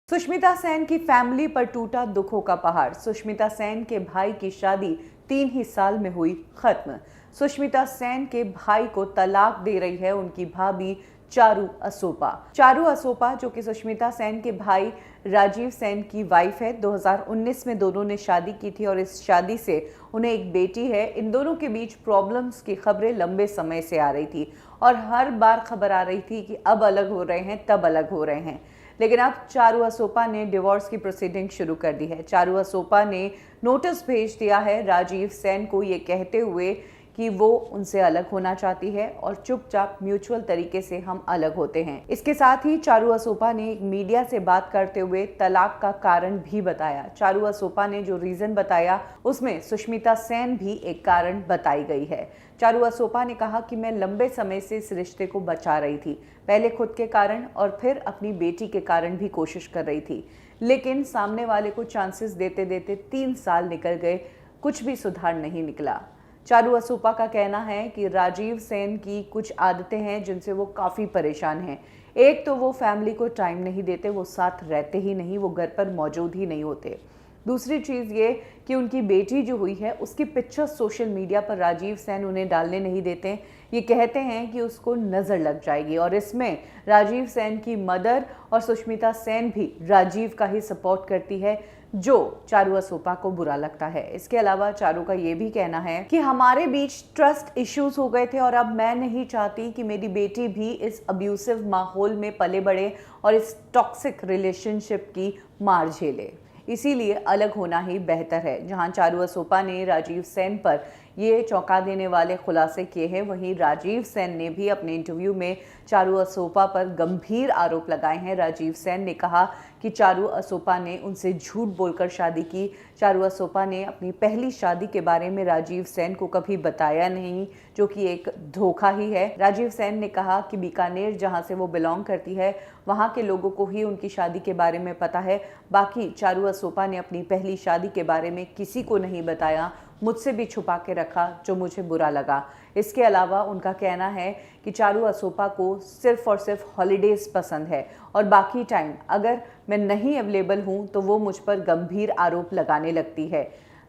सुष्मिता सेन की फैमिली पर टूटा दुखों का पहाड़। सुष्मिता सेन के भाई की शादी 3 ही साल में हुई खत्म। सुष्मिता सेन के भाई को तलाक दे रही है उनकी भाभी चारू असोपा। चारू असोपा जो कि सुष्मिता सेन के भाई राजीव सेन की वाइफ है। 2019 में दोनों ने शादी की थी और इस शादी से उन्हें एक बेटी है। इन दोनों के बीच प्रॉब्लम्स की खबरें लंबे समय से आ रही थी और हर बार खबर आ रही थी कि अब अलग हो रहे हैं, तब अलग हो रहे हैं। लेकिन अब चारू असोपा ने डिवोर्स की प्रोसीडिंग शुरू कर दी है। चारू असोपा ने नोटिस भेज दिया है राजीव सेन को, ये कहते हुए कि वो उनसे अलग होना चाहती है और चुपचाप म्यूचुअल तरीके से हम अलग होते हैं। इसके साथ ही चारू असोपा ने एक मीडिया से बात करते हुए तलाक का कारण भी बताया। चारू असोपा ने जो रीजन बताया उसमें सुष्मिता सेन भी एक कारण बताई गई है। चारू असोपा ने कहा कि मैं लंबे समय से इस रिश्ते को बचा रही थी, पहले खुद के कारण और फिर अपनी बेटी के कारण भी कोशिश कर रही थी, लेकिन सामने वाले को चांसेस देते देते 3 साल निकल गए, कुछ भी सुधार नहीं निकला। चारू असोपा का कहना है कि राजीव सेन की कुछ आदतें हैं जिनसे वो काफ़ी परेशान हैं। एक तो वो फैमिली को टाइम नहीं देते, वो साथ रहते ही नहीं, वो घर पर मौजूद ही नहीं होते। दूसरी चीज़ ये कि उनकी बेटी जो हुई है उसकी पिक्चर्स सोशल मीडिया पर राजीव सेन उन्हें डालने नहीं देते। ये कहते हैं कि उसको नज़र लग जाएगी और इसमें राजीव सेन की मदर और सुष्मिता सेन भी राजीव का ही सपोर्ट करती है, जो चारू असोपा को बुरा लगता है। इसके अलावा चारू का ये भी कहना है कि हमारे बीच ट्रस्ट इश्यूज हो गए थे और अब मैं नहीं चाहती कि मेरी बेटी भी इस अब्यूसिव माहौल में पले बढ़े और इस टॉक्सिक रिलेशनशिप की मार झेले, इसीलिए अलग होना ही बेहतर है। जहां चारू असोपा ने राजीव सेन पर ये चौंका देने वाले खुलासे किए हैं, वहीं राजीव सेन ने भी अपने इंटरव्यू में चारू असोपा पर गंभीर आरोप लगाए हैं। राजीव सेन ने कहा कि चारू असोपा ने उनसे झूठ बोलकर शादी की। चारू असोपा ने अपनी पहली शादी के बारे में राजीव सेन को कभी बताया नहीं, जो कि एक धोखा ही है। राजीव सेन ने कहा कि बीकानेर, जहां से वो बिलोंग करती है, वहां के लोगों को ही उनकी शादी के बारे में पता है। बाकी चारू असोपा ने अपनी पहली शादी के बारे में किसी को नहीं बताया, मुझसे भी छुपा के रखा, जो मुझे बुरा लगा। इसके अलावा उनका कहना है कि चारू असोपा को सिर्फ और सिर्फ हॉलीडेज पसंद है और बाकी टाइम अगर मैं नहीं अवेलेबल हूं तो वो मुझ पर गंभीर आरोप लगाने लगती है।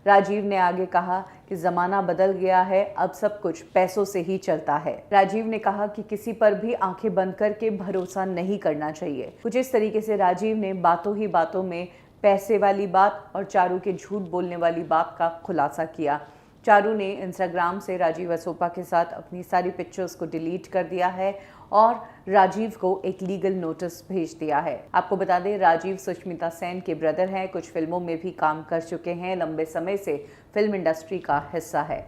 राजीव ने आगे कहा कि ज़माना बदल गया है, अब सब कुछ पैसों से ही चलता है। राजीव ने कहा कि किसी पर भी आंखें बंद करके भरोसा नहीं करना चाहिए। कुछ इस तरीके से राजीव ने बातों ही बातों में पैसे वाली बात और चारू के झूठ बोलने वाली बात का खुलासा किया। चारू ने इंस्टाग्राम से राजीव असोपा के साथ अपनी सारी पिक्चर्स को डिलीट कर दिया है और राजीव को एक लीगल नोटिस भेज दिया है। आपको बता दें, राजीव सुष्मिता सेन के ब्रदर हैं, कुछ फिल्मों में भी काम कर चुके हैं, लंबे समय से फिल्म इंडस्ट्री का हिस्सा है।